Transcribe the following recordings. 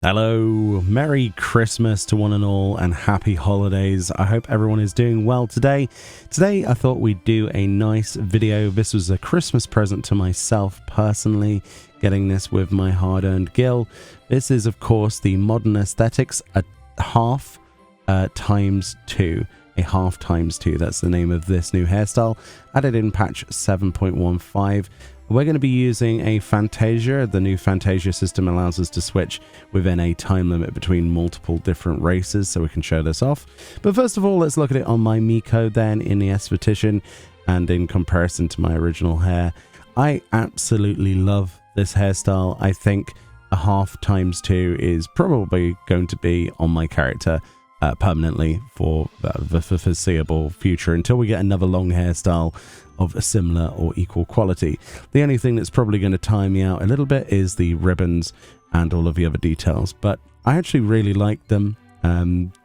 Hello, Merry Christmas to one and all and happy holidays. I hope everyone is doing well today. Today I thought we'd do a nice video. This was a Christmas present to myself personally, getting this with my hard-earned gil. This is of course the Modern Aesthetics, a half times 2. A half times 2, that's the name of this new hairstyle, added in patch 7.15. We're going to be using a Fantasia. The new Fantasia system allows us to switch within a time limit between multiple different races, so we can show this off. But first of all, let's look at it on my Miqo then in the esthetician, and in comparison to my original hair. I absolutely love this hairstyle. I think a half times 2 is probably going to be on my character permanently for the foreseeable future until we get another long hairstyle of a similar or equal quality. The only thing that's probably going to tire me out a little bit is the ribbons and all of the other details, but I actually really like them.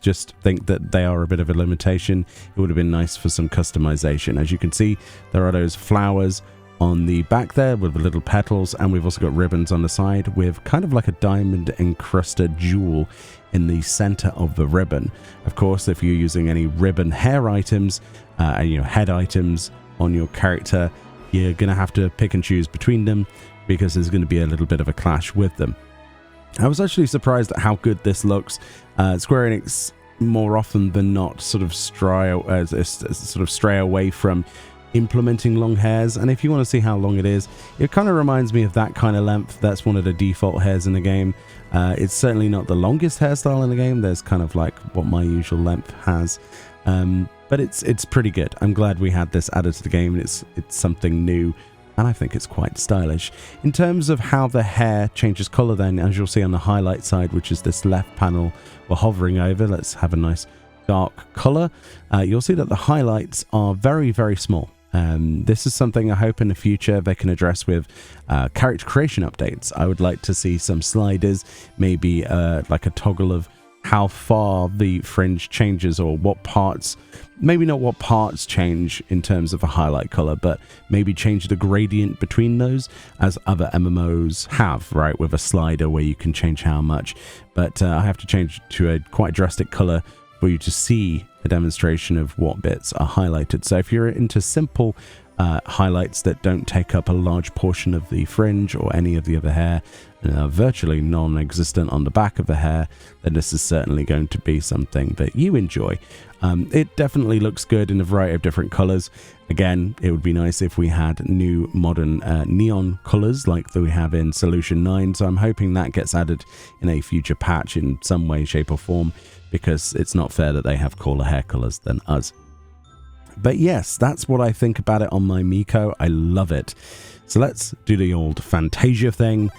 Just think that they are a bit of a limitation. It would have been nice for some customization. As you can see, there are those flowers on the back there with the little petals, and we've also got ribbons on the side with kind of like a diamond encrusted jewel in the center of the ribbon. Of course, if you're using any ribbon hair items and head items on your character, you're gonna have to pick and choose between them because there's going to be a little bit of a clash with them. I was actually surprised at how good this looks. Square Enix more often than not sort of stray away from implementing long hairs, and if you want to see how long it is, it kind of reminds me of that kind of length. That's one of the default hairs in the game. It's certainly not the longest hairstyle in the game. There's kind of like what my usual length has, but it's pretty good. I'm glad we had this added to the game. It's something new, and I think it's quite stylish. In terms of how the hair changes color then, as you'll see on the highlight side, which is this left panel we're hovering over, let's have a nice dark color. You'll see that the highlights are very, very small. This is something I hope in the future they can address with character creation updates. I would like to see some sliders, maybe like a toggle of how far the fringe changes, or what parts, maybe not what parts change in terms of a highlight color, but maybe change the gradient between those, as other MMOs have, right, with a slider where you can change how much. But I have to change to a quite drastic color for you to see a demonstration of what bits are highlighted. So if you're into simple highlights that don't take up a large portion of the fringe or any of the other hair, and are virtually non-existent on the back of the hair, then this is certainly going to be something that you enjoy. It definitely looks good in a variety of different colors. Again, it would be nice if we had new modern neon colors like that we have in Solution 9, so I'm hoping that gets added in a future patch in some way, shape or form, because it's not fair that they have cooler hair colors than us. But yes, that's what I think about it on my Miqo. I love it. So let's do the old Fantasia thing,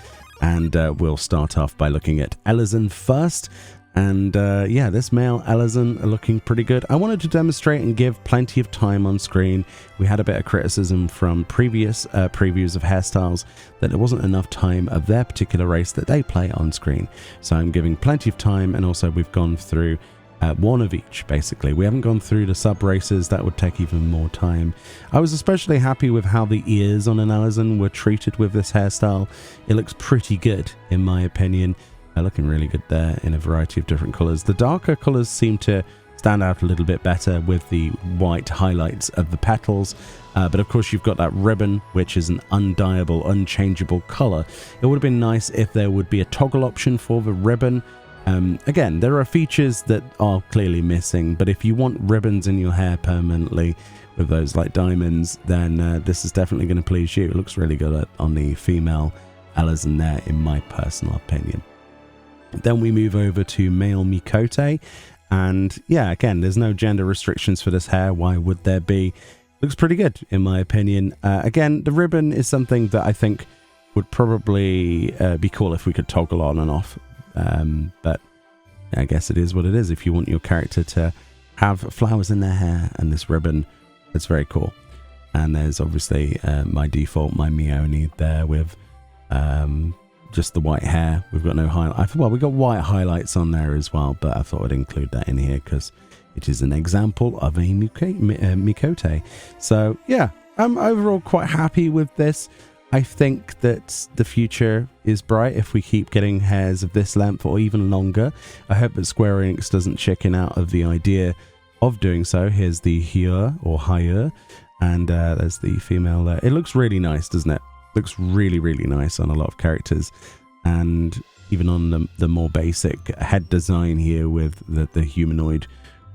and we'll start off by looking at Elezen first. And yeah, this male Elezen are looking pretty good. I wanted to demonstrate and give plenty of time on screen. We had a bit of criticism from previous previews of hairstyles that there wasn't enough time of their particular race that they play on screen. So I'm giving plenty of time, and also we've gone through one of each, basically. We haven't gone through the sub races. That would take even more time. I was especially happy with how the ears on an Elezen were treated with this hairstyle. It looks pretty good in my opinion. They're looking really good there in a variety of different colors. The darker colors seem to stand out a little bit better with the white highlights of the petals, but of course you've got that ribbon, which is an undyeable, unchangeable color. It would have been nice if there would be a toggle option for the ribbon. Again, there are features that are clearly missing, but if you want ribbons in your hair permanently with those like diamonds, then this is definitely going to please you. It looks really good on the female Elezen there, in my personal opinion. Then we move over to male Miqote, and yeah, again, there's no gender restrictions for this hair. Why would there be? Looks pretty good in my opinion. Again, the ribbon is something that I think would probably be cool if we could toggle on and off. But I guess it is what it is. If you want your character to have flowers in their hair and this ribbon, it's very cool. And there's obviously my default, my Meoni there with just the white hair. We've got no highlight. Well, we've got white highlights on there as well, but I thought I'd include that in here because it is an example of a Miqote. So yeah, I'm overall quite happy with this. I think that the future is bright if we keep getting hairs of this length or even longer. I hope that Square Enix doesn't chicken out of the idea of doing so. Here's the Hyur or Hyur, and there's the female there. It looks really nice, doesn't it? Looks really, really nice on a lot of characters, and even on the more basic head design here with the humanoid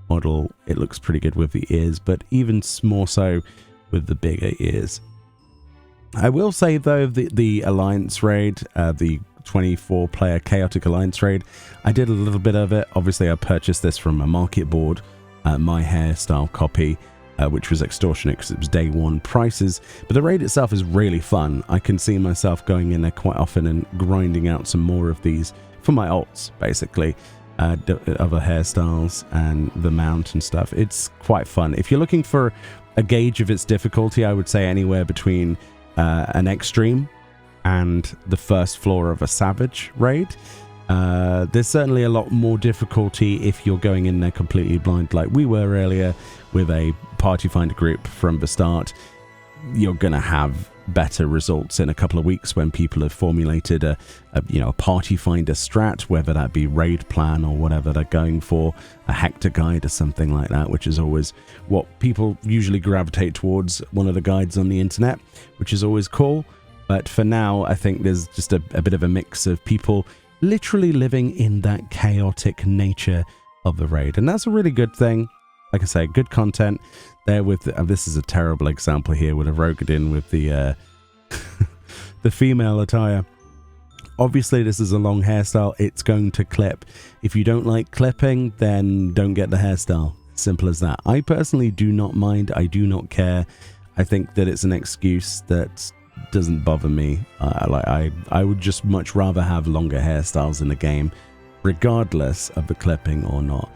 model, it looks pretty good with the ears, but even more so with the bigger ears. I will say though, the Alliance raid, the 24-player Chaotic Alliance raid, I did a little bit of it. Obviously, I purchased this from a market board, my Hairstyle copy, which was extortionate because it was day one prices. But the raid itself is really fun. I can see myself going in there quite often and grinding out some more of these for my alts, basically. Other hairstyles and the mount and stuff. It's quite fun. If you're looking for a gauge of its difficulty, I would say anywhere between an extreme and the first floor of a savage raid. There's certainly a lot more difficulty if you're going in there completely blind like we were earlier with a party finder group from the start. You're gonna have better results in a couple of weeks when people have formulated a party finder strat, whether that be raid plan or whatever they're going for, a Hector guide or something like that, which is always what people usually gravitate towards, one of the guides on the internet, which is always cool. But for now, I think there's just a bit of a mix of people literally living in that chaotic nature of the raid, and that's a really good thing. Like I say, good content there with this is a terrible example here with a Rogadin with the the female attire. Obviously, this is a long hairstyle. It's going to clip. If you don't like clipping, then don't get the hairstyle. Simple as that. I personally do not mind. I do not care. I think that it's an excuse that doesn't bother me. I would just much rather have longer hairstyles in the game, regardless of the clipping or not.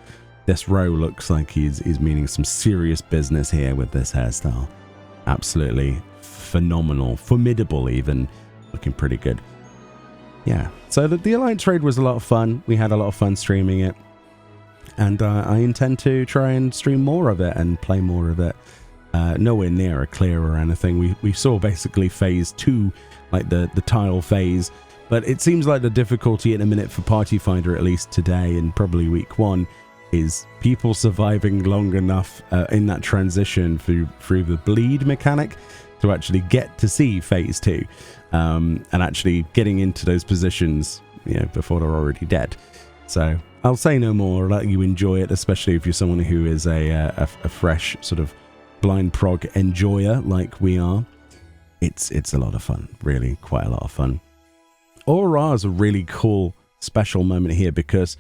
This Roe looks like he's meaning some serious business here with this hairstyle. Absolutely phenomenal, formidable even, looking pretty good. Yeah, so the Alliance raid was a lot of fun. We had a lot of fun streaming it, and I intend to try and stream more of it and play more of it. Nowhere near a clear or anything. We saw basically phase 2, like the tile phase, but it seems like the difficulty in a minute for Party Finder, at least today and probably week 1, is people surviving long enough in that transition through the bleed mechanic to actually get to see phase 2, and actually getting into those positions, before they're already dead. So I'll say no more. I'll let you enjoy it, especially if you're someone who is a fresh sort of blind prog enjoyer like we are. It's a lot of fun, really, quite a lot of fun. Aura is a really cool special moment here because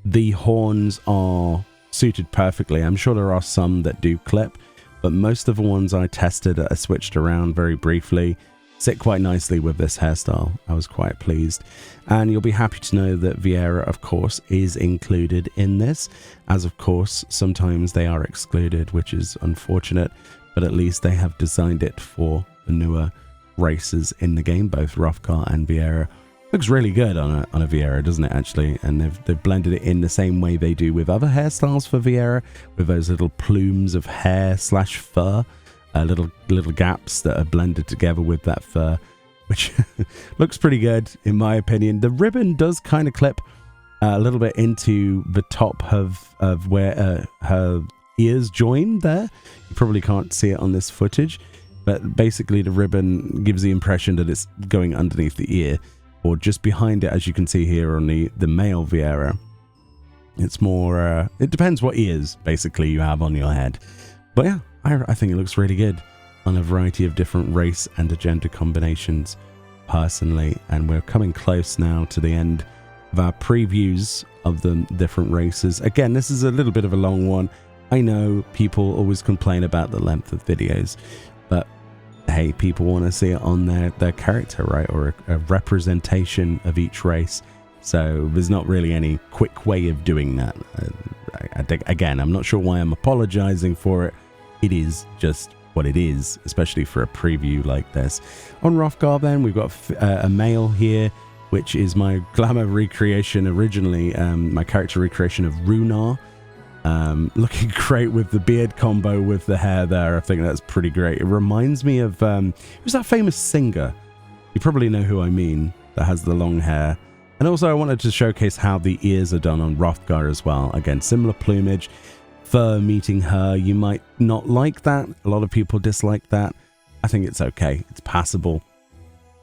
the horns are suited perfectly. I'm sure there are some that do clip, but most of the ones I tested are switched around very briefly, sit quite nicely with this hairstyle. I was quite pleased, and you'll be happy to know that Viera, of course, is included in this, as of course sometimes they are excluded, which is unfortunate, but at least they have designed it for the newer races in the game, both Hrothgar and Viera. Looks really good on a Viera, doesn't it, actually? And they've blended it in the same way they do with other hairstyles for Viera, with those little plumes of hair / fur, little gaps that are blended together with that fur, which looks pretty good in my opinion. The ribbon does kind of clip a little bit into the top of where her ears join there. You probably can't see it on this footage, but basically the ribbon gives the impression that it's going underneath the ear, or just behind it, as you can see here on the male Viera. It's more, it depends what ears, basically, you have on your head. But yeah, I think it looks really good on a variety of different race and gender combinations, personally. And we're coming close now to the end of our previews of the different races. Again, this is a little bit of a long one. I know people always complain about the length of videos, but hey, people want to see it on their character, right? Or a representation of each race. So there's not really any quick way of doing that. Again, I'm not sure why I'm apologizing for it. It is just what it is, especially for a preview like this. On Hrothgar then, we've got a male here, which is my glamour recreation originally, my character recreation of Runar. Looking great with the beard combo with the hair there. I think that's pretty great. It reminds me of who's that famous singer You probably know who I mean, that has the long hair. And also I wanted to showcase how the ears are done on Hrothgar as well. Again, similar plumage, fur meeting her. You might not like that. A lot of people dislike that. I think it's okay. It's passable.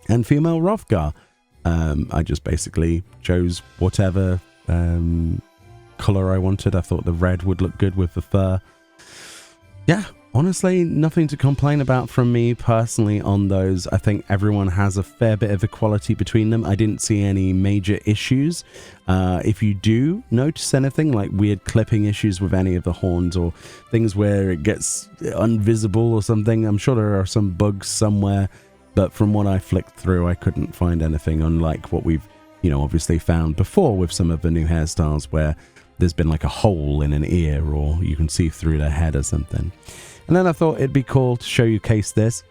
And female Hrothgar. I just basically chose whatever color I wanted. I thought the red would look good with the fur. Yeah, honestly, nothing to complain about from me personally on those. I think everyone has a fair bit of equality between them. I didn't see any major issues. If you do notice anything like weird clipping issues with any of the horns or things where it gets invisible or something, I'm sure there are some bugs somewhere. But from what I flicked through, I couldn't find anything, unlike what we've, obviously found before with some of the new hairstyles where there's been like a hole in an ear or you can see through their head or something. And then I thought it'd be cool to showcase this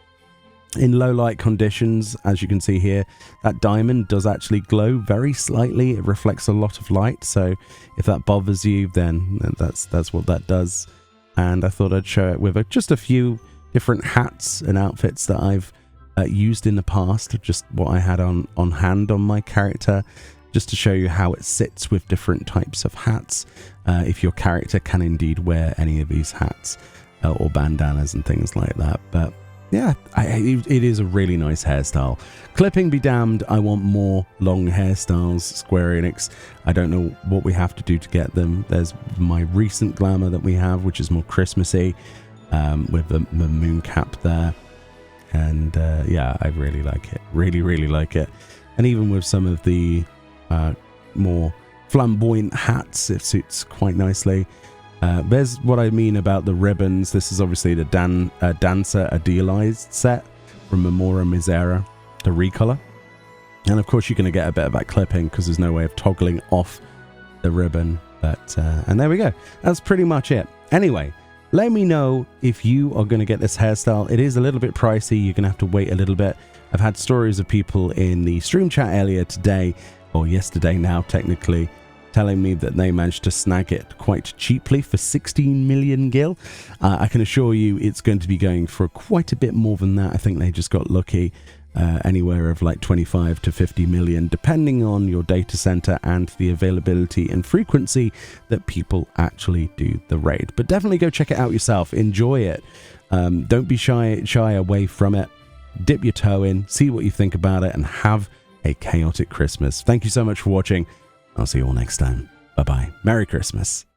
in low light conditions. As you can see here, that diamond does actually glow very slightly. It reflects a lot of light. So if that bothers you, then that's what that does. And I thought I'd show it with just a few different hats and outfits that I've used in the past, just what I had on hand on my character, just to show you how it sits with different types of hats, if your character can indeed wear any of these hats or bandanas and things like that. But yeah, it is a really nice hairstyle. Clipping be damned, I want more long hairstyles, Square Enix. I don't know what we have to do to get them. There's my recent glamour that we have, which is more Christmassy, with the moon cap there. And yeah, I really like it. Really like it. And even with some of the more flamboyant hats, it suits quite nicely. There's what I mean about the ribbons. This is obviously the Dancer Idealized set from Memora Misera, the recolor. And of course you're going to get a bit of that clipping because there's no way of toggling off the ribbon. But and there we go. That's pretty much it. Anyway, let me know if you are going to get this hairstyle. It is a little bit pricey. You're going to have to wait a little bit. I've had stories of people in the stream chat earlier today, or yesterday now technically, telling me that they managed to snag it quite cheaply for 16 million gil. I can assure you it's going to be going for quite a bit more than that. I think they just got lucky. Anywhere of like 25 to 50 million, depending on your data center and the availability and frequency that people actually do the raid. But definitely go check it out yourself. Enjoy it. Don't be shy away from it. Dip your toe in, see what you think about it, and have a chaotic Christmas. Thank you so much for watching. I'll see you all next time. Bye-bye. Merry Christmas.